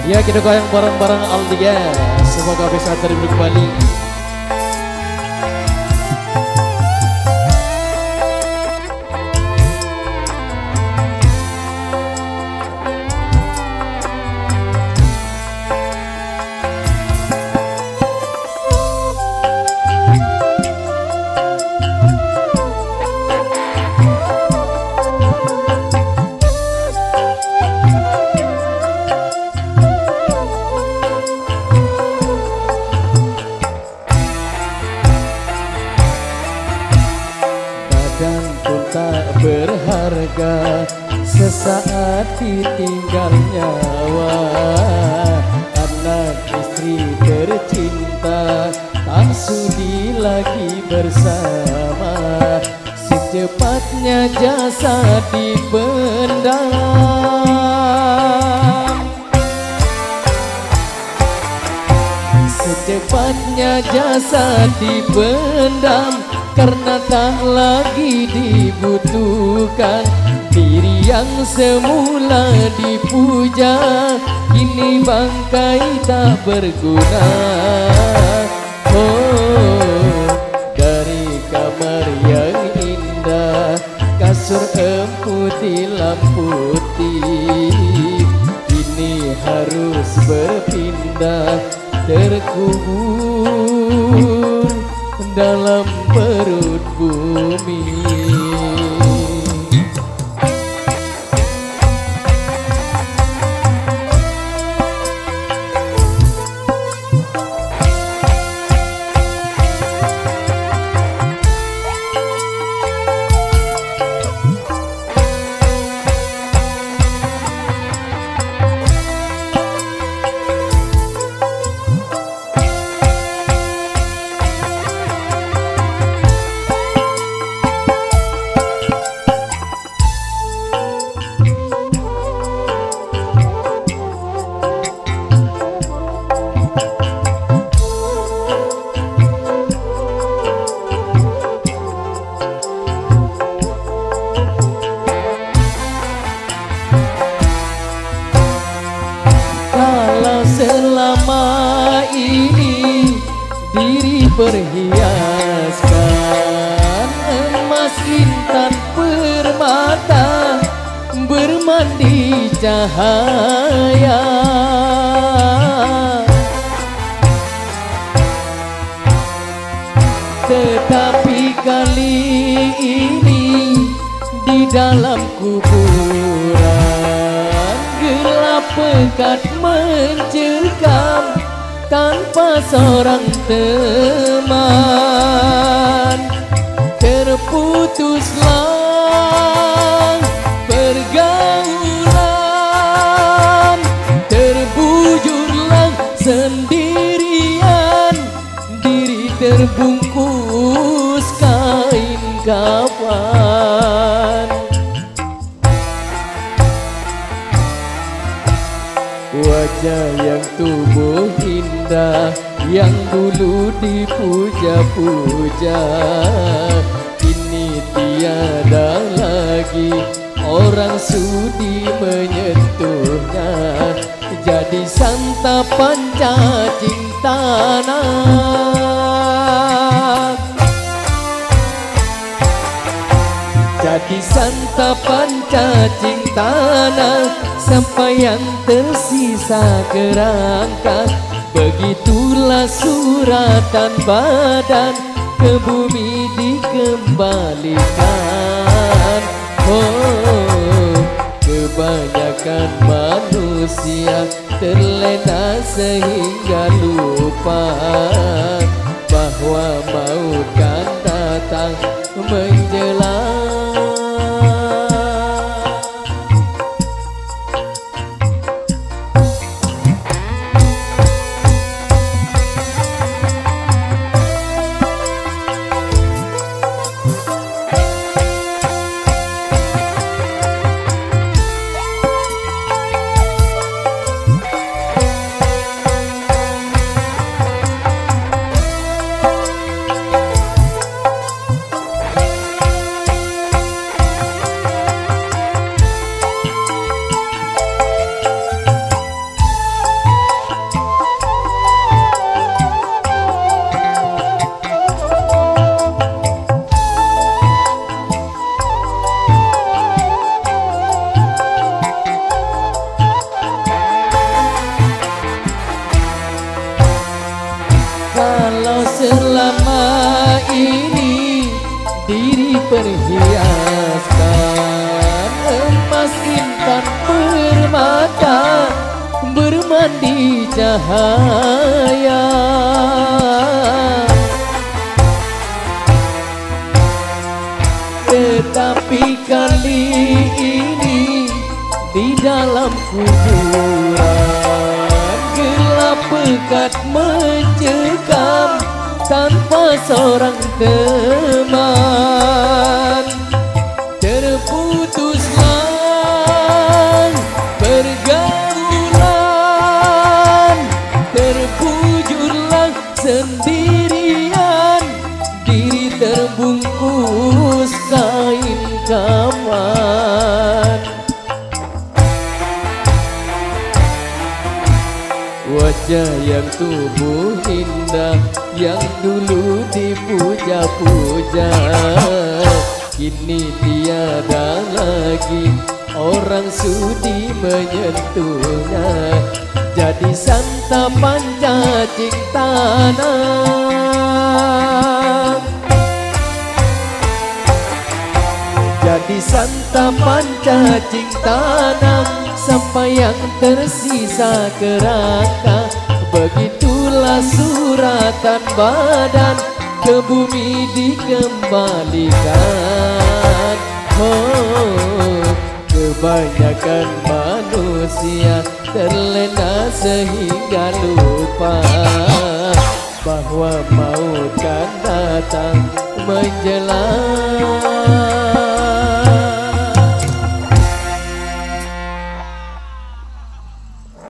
Ya kita goyang bareng-bareng Aldi ya. Semoga bisa terhibur kembali. Berharga sesaat ditinggal nyawa, anak istri tercinta tak sudi lagi bersama, secepatnya jasad dipendam, secepatnya jasad dipendam. Karena tak lagi dibutuhkan, diri yang semula dipuja kini bangkai tak berguna. Oh, dari kamar yang indah, kasur empuk tilam putih, kini harus berpindah terkubur dalam perut bumi. Selama ini diri perhiaskan emas intan permata bermandi cahaya, tetapi kali ini di dalam kuburan gelap pekat mencekam tanpa seorang teman. Terputuslah pergaulan, terbujurlah sendirian, diri terbungkus kain kafan. Wajah yang tumbuh indah, yang dulu dipuja-puja, kini tiada lagi orang sudi menyentuhnya, jadi santapan cacing tanah, jadi santapan cacing tanah, sampai yang tersisa kerangka. Begitulah suratan badan ke bumi dikembalikan. Oh, kebanyakan manusia terlena sehingga lupa bahwa maut kan datang menjelang. diri perhiaskan, emas intan permata bermandi cahaya. Tetapi kali ini di dalam kuburan gelap pekat mencekam tanpa seorang teman. Terputuslah pergaulan, terpujurlah sendirian, diri terbungkus kain kafan. Wajah yang tubuh indah yang dulu dipuja-puja, kini tiada lagi orang sudi menyentuhnya. Jadi santapan cacing tanam, jadi santapan cacing tanam, sampai yang tersisa kerangka. Begitulah suratan badan ke bumi dikembalikan. Oh, kebanyakan manusia terlena sehingga lupa bahwa maut kan datang menjelang.